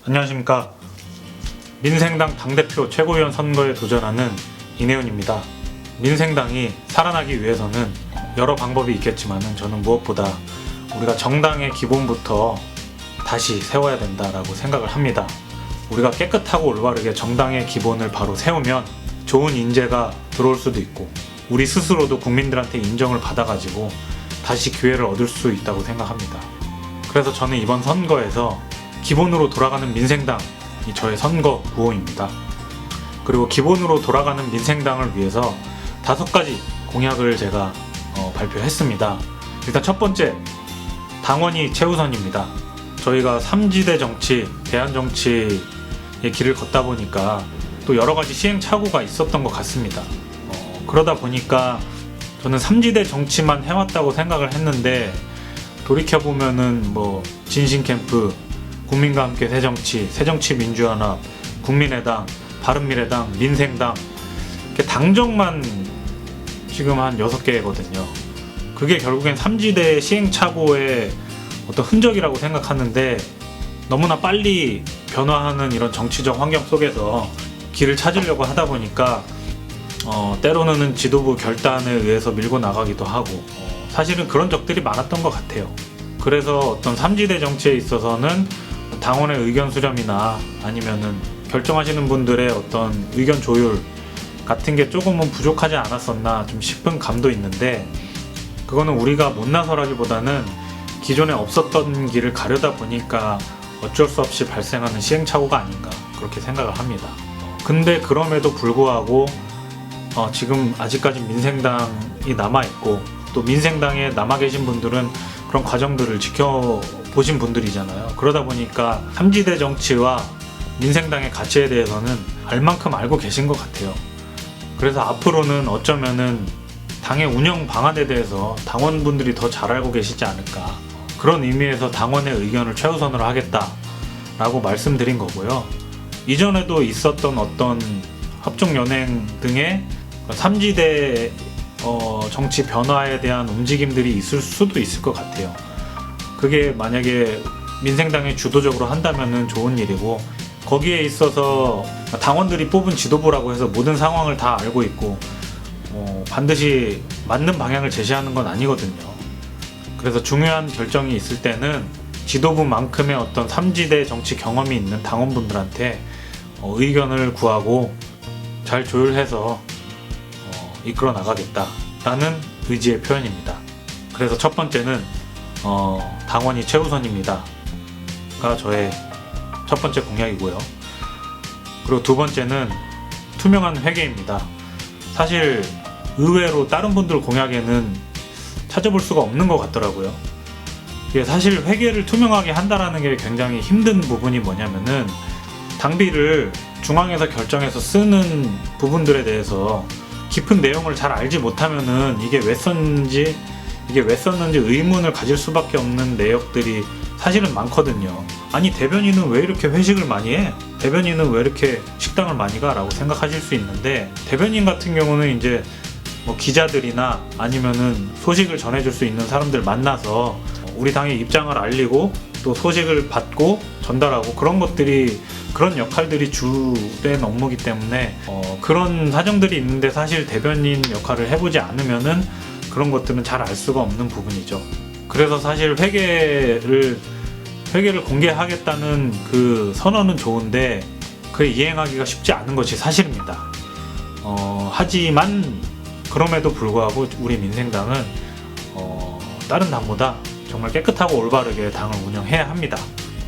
안녕하십니까. 민생당 당대표 최고위원 선거에 도전하는 이내훈입니다. 민생당이 살아나기 위해서는 여러 방법이 있겠지만 저는 무엇보다 우리가 정당의 기본부터 다시 세워야 된다라고 생각을 합니다. 우리가 깨끗하고 올바르게 정당의 기본을 바로 세우면 좋은 인재가 들어올 수도 있고 우리 스스로도 국민들한테 인정을 받아가지고 다시 기회를 얻을 수 있다고 생각합니다. 그래서 저는 이번 선거에서 기본으로 돌아가는 민생당이 저의 선거 구호입니다. 그리고 기본으로 돌아가는 민생당을 위해서 5가지 공약을 제가 발표했습니다. 일단 첫 번째, 당원이 최우선입니다. 저희가 3지대 정치, 대한 정치의 길을 걷다 보니까 또 여러 가지 시행착오가 있었던 것 같습니다. 그러다 보니까 저는 3지대 정치만 해왔다고 생각을 했는데 돌이켜보면은 진신캠프, 국민과 함께 새정치, 새정치민주연합, 국민의당, 바른미래당, 민생당 이렇게 당정만 지금 한 6개거든요. 그게 결국엔 3지대 시행착오의 어떤 흔적이라고 생각하는데 너무나 빨리 변화하는 이런 정치적 환경 속에서 길을 찾으려고 하다 보니까 때로는 지도부 결단에 의해서 밀고 나가기도 하고 사실은 그런 적들이 많았던 것 같아요. 그래서 어떤 3지대 정치에 있어서는 당원의 의견 수렴이나 아니면은 결정하시는 분들의 어떤 의견 조율 같은 게 조금은 부족하지 않았었나 좀 싶은 감도 있는데 그거는 우리가 못나서라기보다는 기존에 없었던 길을 가려다 보니까 어쩔 수 없이 발생하는 시행착오가 아닌가 그렇게 생각을 합니다. 근데 그럼에도 불구하고 지금 아직까지 민생당이 남아있고 또 민생당에 남아 계신 분들은 그런 과정들을 지켜보신 분들이잖아요. 그러다 보니까 3지대 정치와 민생당의 가치에 대해서는 알만큼 알고 계신 것 같아요. 그래서 앞으로는 어쩌면은 당의 운영 방안에 대해서 당원분들이 더 잘 알고 계시지 않을까 그런 의미에서 당원의 의견을 최우선으로 하겠다라고 말씀드린 거고요. 이전에도 있었던 어떤 합종연행 등의 3지대 정치 변화에 대한 움직임들이 있을 수도 있을 것 같아요. 그게 만약에 민생당이 주도적으로 한다면 좋은 일이고 거기에 있어서 당원들이 뽑은 지도부라고 해서 모든 상황을 다 알고 있고 반드시 맞는 방향을 제시하는 건 아니거든요. 그래서 중요한 결정이 있을 때는 지도부만큼의 어떤 3지대 정치 경험이 있는 당원분들한테 의견을 구하고 잘 조율해서 이끌어 나가겠다라는 의지의 표현입니다. 그래서 첫 번째는 당원이 최우선입니다가 저의 첫 번째 공약이고요. 그리고 두 번째는 투명한 회계입니다. 사실 의외로 다른 분들 공약에는 찾아볼 수가 없는 것 같더라고요. 이게 사실 회계를 투명하게 한다라는 게 굉장히 힘든 부분이 뭐냐면은 당비를 중앙에서 결정해서 쓰는 부분들에 대해서 깊은 내용을 잘 알지 못하면은 이게 왜 썼는지 의문을 가질 수밖에 없는 내역들이 사실은 많거든요. 아니 대변인은 왜 이렇게 회식을 많이 해? 대변인은 왜 이렇게 식당을 많이 가? 라고 생각하실 수 있는데 대변인 같은 경우는 이제 기자들이나 아니면은 소식을 전해줄 수 있는 사람들 만나서 우리 당의 입장을 알리고 또 소식을 받고 전달하고 그런 역할들이 주된 업무이기 때문에 그런 사정들이 있는데 사실 대변인 역할을 해보지 않으면은 그런 것들은 잘 알 수가 없는 부분이죠. 그래서 사실 회계를 공개하겠다는 그 선언은 좋은데 그게 이행하기가 쉽지 않은 것이 사실입니다. 하지만 그럼에도 불구하고 우리 민생당은 다른 당보다 정말 깨끗하고 올바르게 당을 운영해야 합니다.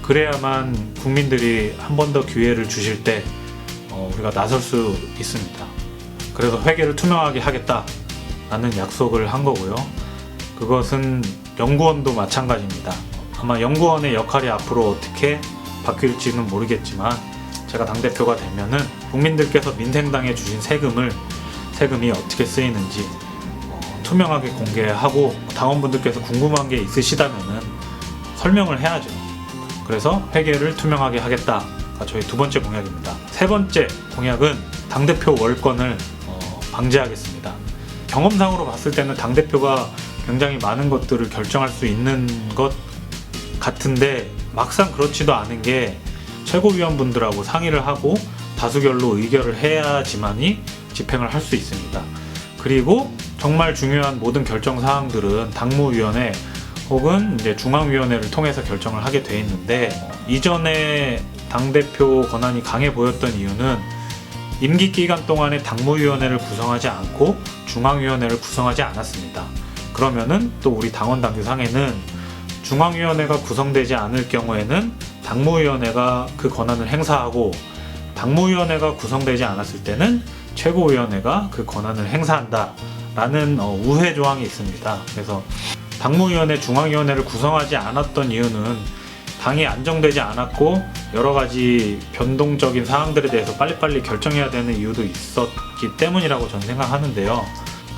그래야만 국민들이 한 번 더 기회를 주실 때 우리가 나설 수 있습니다. 그래서 회계를 투명하게 하겠다라는 약속을 한 거고요. 그것은 연구원도 마찬가지입니다. 아마 연구원의 역할이 앞으로 어떻게 바뀔지는 모르겠지만 제가 당대표가 되면은 국민들께서 민생당에 주신 세금이 어떻게 쓰이는지 투명하게 공개하고 당원분들께서 궁금한 게 있으시다면은 설명을 해야죠. 그래서 회계를 투명하게 하겠다가 저희 두 번째 공약입니다. 세 번째 공약은 당대표 월권을 방지하겠습니다. 경험상으로 봤을 때는 당대표가 굉장히 많은 것들을 결정할 수 있는 것 같은데 막상 그렇지도 않은 게 최고위원분들하고 상의를 하고 다수결로 의결을 해야지만이 집행을 할 수 있습니다. 그리고 정말 중요한 모든 결정 사항들은 당무위원회 혹은 이제 중앙위원회를 통해서 결정을 하게 돼 있는데, 이전에 당대표 권한이 강해 보였던 이유는 임기 기간 동안에 당무위원회를 구성하지 않고 중앙위원회를 구성하지 않았습니다. 그러면은 또 우리 당원 당규상에는 중앙위원회가 구성되지 않을 경우에는 당무위원회가 그 권한을 행사하고, 당무위원회가 구성되지 않았을 때는 최고위원회가 그 권한을 행사한다 라는 우회 조항이 있습니다. 그래서 당무위원회, 중앙위원회를 구성하지 않았던 이유는 당이 안정되지 않았고 여러 가지 변동적인 사항들에 대해서 빨리빨리 결정해야 되는 이유도 있었기 때문이라고 저는 생각하는데요.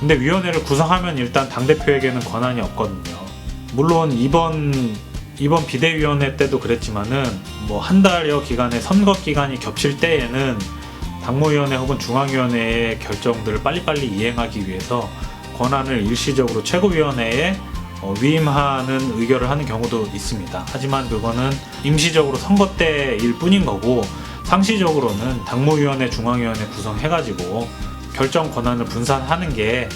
근데 위원회를 구성하면 일단 당대표에게는 권한이 없거든요. 물론 이번 비대위원회 때도 그랬지만은 뭐 한 달여 기간에 선거 기간이 겹칠 때에는 당무위원회 혹은 중앙위원회의 결정들을 빨리빨리 이행하기 위해서 권한을 일시적으로 최고위원회에 위임하는 의결을 하는 경우도 있습니다. 하지만 그거는 임시적으로 선거 때일 뿐인 거고, 상시적으로는 당무위원회, 중앙위원회 구성해가지고 결정 권한을 분산하는 게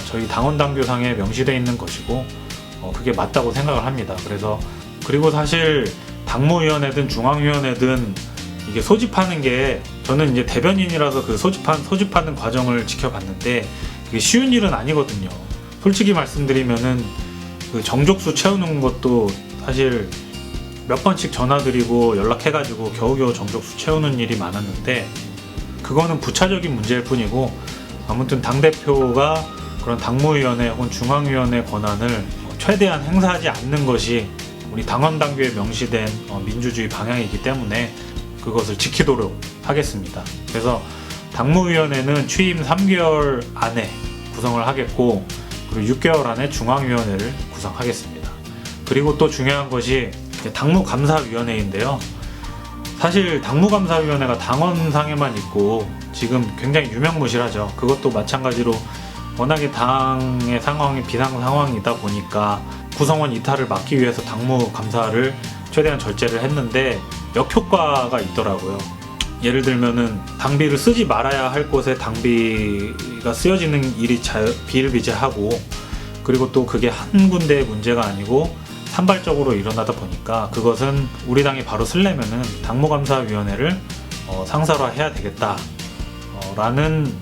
저희 당원 당규상에 명시되어 있는 것이고, 그게 맞다고 생각을 합니다. 그리고 사실 당무위원회든 중앙위원회든 이게 소집하는 게, 저는 이제 대변인이라서 그 소집하는 과정을 지켜봤는데 그게 쉬운 일은 아니거든요. 솔직히 말씀드리면은 그 정족수 채우는 것도 사실 몇 번씩 전화드리고 연락해가지고 겨우겨우 정족수 채우는 일이 많았는데, 그거는 부차적인 문제일 뿐이고, 아무튼 당대표가 그런 당무위원회 혹은 중앙위원회 권한을 최대한 행사하지 않는 것이 우리 당원 당규에 명시된 민주주의 방향이기 때문에 그것을 지키도록 하겠습니다. 그래서 당무위원회는 취임 3개월 안에 구성을 하겠고, 그리고 6개월 안에 중앙위원회를 구성하겠습니다. 그리고 또 중요한 것이 당무감사위원회인데요. 사실 당무감사위원회가 당원상에만 있고 지금 굉장히 유명무실하죠. 그것도 마찬가지로 워낙에 당의 상황이 비상 상황이다 보니까 구성원 이탈을 막기 위해서 당무감사를 최대한 절제를 했는데 역효과가 있더라고요. 예를 들면은 당비를 쓰지 말아야 할 곳에 당비가 쓰여지는 일이 비일비재하고, 그리고 또 그게 한 군데의 문제가 아니고 산발적으로 일어나다 보니까 그것은 우리 당이 바로 쓰려면은 당무감사위원회를 상설화해야 되겠다 라는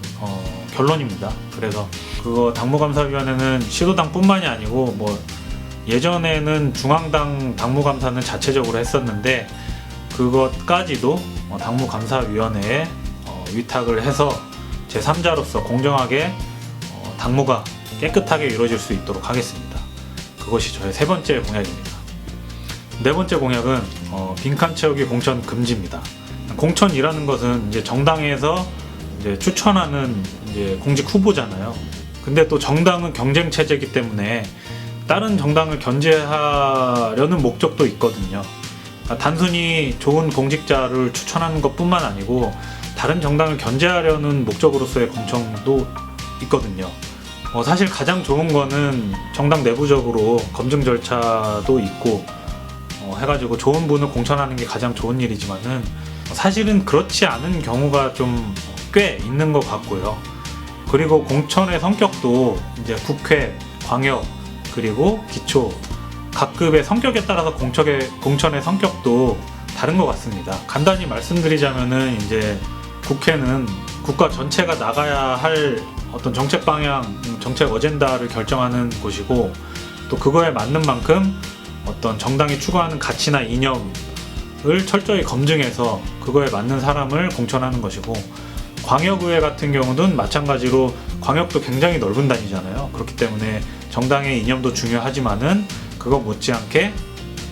결론입니다. 그래서 그거 당무감사위원회는 시도당뿐만이 아니고 뭐 예전에는 중앙당 당무감사는 자체적으로 했었는데 그것까지도 당무감사위원회에 위탁을 해서 제3자로서 공정하게 당무가 깨끗하게 이루어질 수 있도록 하겠습니다. 그것이 저의 세 번째 공약입니다. 네 번째 공약은 빈칸 채우기 공천 금지입니다. 공천이라는 것은 이제 정당에서 이제 추천하는 이제 공직 후보잖아요. 근데 또 정당은 경쟁 체제이기 때문에 다른 정당을 견제하려는 목적도 있거든요. 단순히 좋은 공직자를 추천하는 것뿐만 아니고 다른 정당을 견제하려는 목적으로서의 공천도 있거든요. 사실 가장 좋은 거는 정당 내부적으로 검증 절차도 있고 해가지고 좋은 분을 공천하는 게 가장 좋은 일이지만은 사실은 그렇지 않은 경우가 좀 꽤 있는 것 같고요. 그리고 공천의 성격도 이제 국회, 광역, 그리고 기초 각 급의 성격에 따라서 공천의 성격도 다른 것 같습니다. 간단히 말씀드리자면은 이제 국회는 국가 전체가 나가야 할 어떤 정책 방향, 정책 어젠다를 결정하는 곳이고, 또 그거에 맞는 만큼 어떤 정당이 추구하는 가치나 이념을 철저히 검증해서 그거에 맞는 사람을 공천하는 것이고, 광역의회 같은 경우는 마찬가지로 광역도 굉장히 넓은 단위잖아요. 그렇기 때문에 정당의 이념도 중요하지만은 그거 못지않게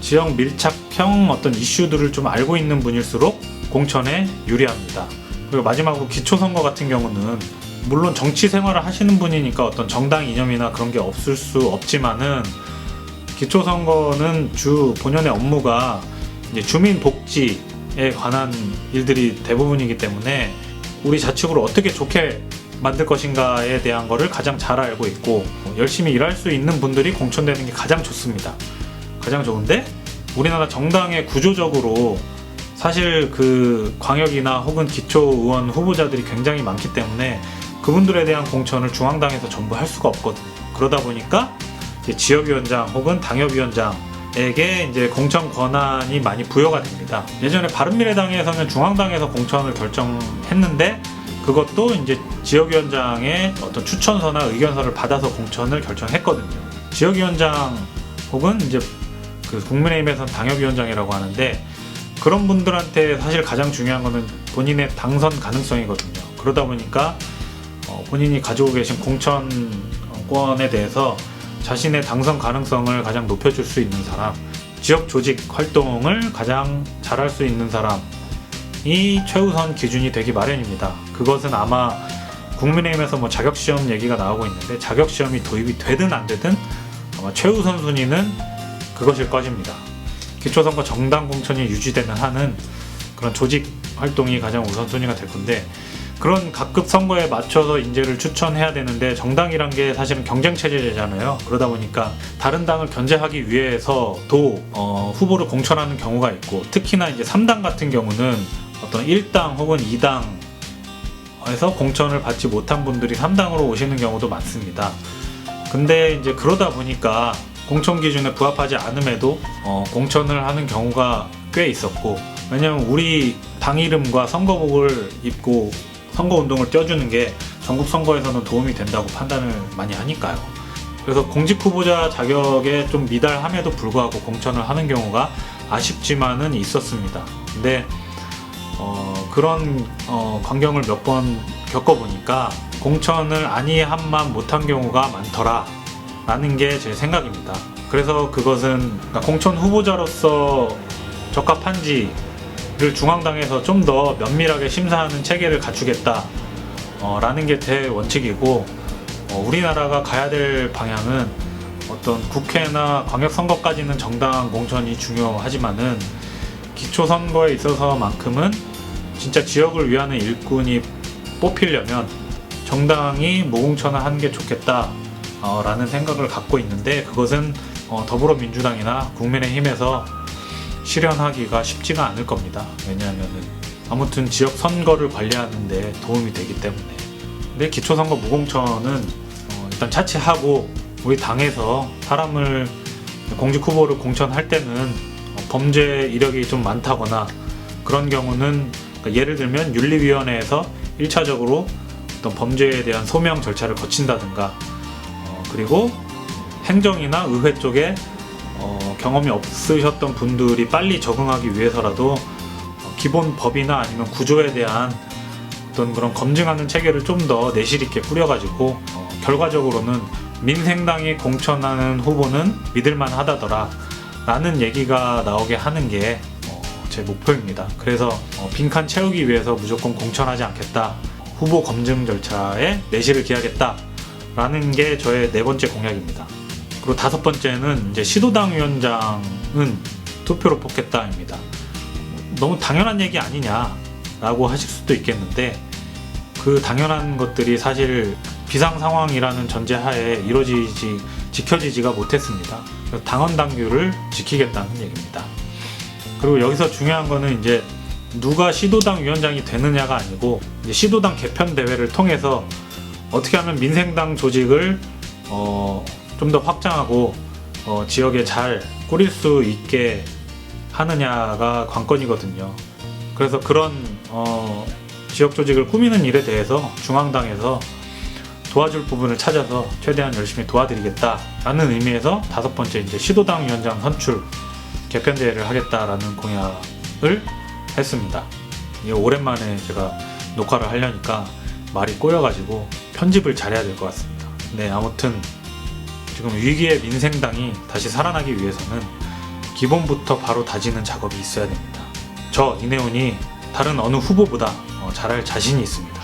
지역 밀착형 어떤 이슈들을 좀 알고 있는 분일수록 공천에 유리합니다. 그리고 마지막으로 기초선거 같은 경우는 물론 정치 생활을 하시는 분이니까 어떤 정당 이념이나 그런 게 없을 수 없지만은 기초선거는 주 본연의 업무가 이제 주민 복지에 관한 일들이 대부분이기 때문에 우리 자축을 어떻게 좋게 만들 것인가에 대한 거를 가장 잘 알고 있고 열심히 일할 수 있는 분들이 공천되는 게 가장 좋습니다. 가장 좋은데 우리나라 정당의 구조적으로 사실 그 광역이나 혹은 기초의원 후보자들이 굉장히 많기 때문에 그분들에 대한 공천을 중앙당에서 전부 할 수가 없거든요. 그러다 보니까 이제 지역위원장 혹은 당협위원장에게 이제 공천 권한이 많이 부여가 됩니다. 예전에 바른미래당에서는 중앙당에서 공천을 결정했는데 그것도 이제 지역위원장의 어떤 추천서나 의견서를 받아서 공천을 결정했거든요. 지역위원장 혹은 이제 그 국민의힘에서는 당협위원장이라고 하는데 그런 분들한테 사실 가장 중요한 거는 본인의 당선 가능성이거든요. 그러다 보니까 본인이 가지고 계신 공천권에 대해서 자신의 당선 가능성을 가장 높여줄 수 있는 사람, 지역 조직 활동을 가장 잘할 수 있는 사람이 최우선 기준이 되기 마련입니다. 그것은 아마 국민의힘에서 뭐 자격시험 얘기가 나오고 있는데 자격시험이 도입이 되든 안 되든 아마 최우선 순위는 그것일 것입니다. 기초선거 정당 공천이 유지되는 한은 그런 조직 활동이 가장 우선순위가 될 건데 그런 각급 선거에 맞춰서 인재를 추천해야 되는데 정당이란 게 사실은 경쟁 체제잖아요. 그러다 보니까 다른 당을 견제하기 위해서도 후보를 공천하는 경우가 있고 특히나 이제 3당 같은 경우는 어떤 1당 혹은 2당에서 공천을 받지 못한 분들이 3당으로 오시는 경우도 많습니다. 근데 이제 그러다 보니까 공천 기준에 부합하지 않음에도 공천을 하는 경우가 꽤 있었고 왜냐면 우리 당 이름과 선거복을 입고 선거운동을 떼어주는 게 전국 선거에서는 도움이 된다고 판단을 많이 하니까요. 그래서 공직 후보자 자격에 좀 미달함에도 불구하고 공천을 하는 경우가 아쉽지만은 있었습니다. 근데 그런 광경을 몇 번 겪어보니까 공천을 아니함만 못한 경우가 많더라 라는 게 제 생각입니다. 그래서 그것은 공천 후보자로서 적합한지를 중앙당에서 좀 더 면밀하게 심사하는 체계를 갖추겠다 라는 게 제 원칙이고 우리나라가 가야 될 방향은 어떤 국회나 광역선거까지는 정당 공천이 중요하지만은 기초선거에 있어서만큼은 진짜 지역을 위하는 일꾼이 뽑히려면 정당이 무공천을 하는 게 좋겠다 라는 생각을 갖고 있는데 그것은 더불어민주당이나 국민의힘에서 실현하기가 쉽지가 않을 겁니다. 왜냐하면은 아무튼 지역 선거를 관리하는 데 도움이 되기 때문에. 근데 기초선거 무공천은 일단 차치하고 우리 당에서 사람을 공직 후보를 공천할 때는 범죄 이력이 좀 많다거나 그런 경우는 그러니까 예를 들면 윤리위원회에서 1차적으로 어떤 범죄에 대한 소명 절차를 거친다든가 그리고 행정이나 의회 쪽에 경험이 없으셨던 분들이 빨리 적응하기 위해서라도 기본 법이나 아니면 구조에 대한 어떤 그런 검증하는 체계를 좀 더 내실 있게 뿌려가지고 결과적으로는 민생당이 공천하는 후보는 믿을만 하다더라 라는 얘기가 나오게 하는 게 제 목표입니다. 그래서 빈칸 채우기 위해서 무조건 공천하지 않겠다, 후보 검증 절차에 내실을 기하겠다 라는 게 저의 네 번째 공약입니다. 그리고 다섯 번째는 이제 시도당 위원장은 투표로 뽑겠다입니다. 너무 당연한 얘기 아니냐라고 하실 수도 있겠는데 그 당연한 것들이 사실 비상 상황이라는 전제하에 지켜지지가 못했습니다. 그래서 당원 당규를 지키겠다는 얘기입니다. 그리고 여기서 중요한 거는 이제 누가 시도당 위원장이 되느냐가 아니고 이제 시도당 개편 대회를 통해서 어떻게 하면 민생당 조직을 좀 더 확장하고 지역에 잘 꾸릴 수 있게 하느냐가 관건이거든요. 그래서 그런 지역 조직을 꾸미는 일에 대해서 중앙당에서 도와줄 부분을 찾아서 최대한 열심히 도와드리겠다라는 의미에서 다섯 번째 이제 시도당 위원장 선출 개편 대회를 하겠다라는 공약을 했습니다. 이게 오랜만에 제가 녹화를 하려니까 말이 꼬여가지고 편집을 잘해야 될 것 같습니다. 네, 아무튼 지금 위기의 민생당이 다시 살아나기 위해서는 기본부터 바로 다지는 작업이 있어야 됩니다. 저 이내훈이 다른 어느 후보보다 잘할 자신이 있습니다.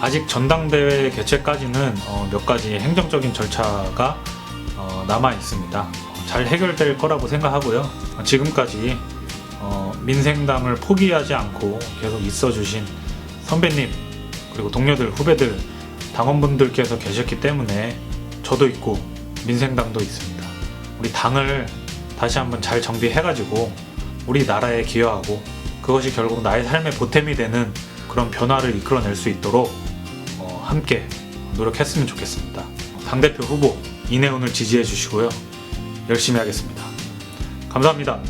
아직 전당대회 개최까지는 몇 가지 행정적인 절차가 남아 있습니다. 잘 해결될 거라고 생각하고요. 지금까지 민생당을 포기하지 않고 계속 있어주신 선배님 그리고 동료들, 후배들, 당원분들께서 계셨기 때문에 저도 있고 민생당도 있습니다. 우리 당을 다시 한번 잘 정비해가지고 우리 나라에 기여하고 그것이 결국 나의 삶의 보탬이 되는 그런 변화를 이끌어낼 수 있도록 함께 노력했으면 좋겠습니다. 당대표 후보 이내훈을 지지해 주시고요. 열심히 하겠습니다. 감사합니다.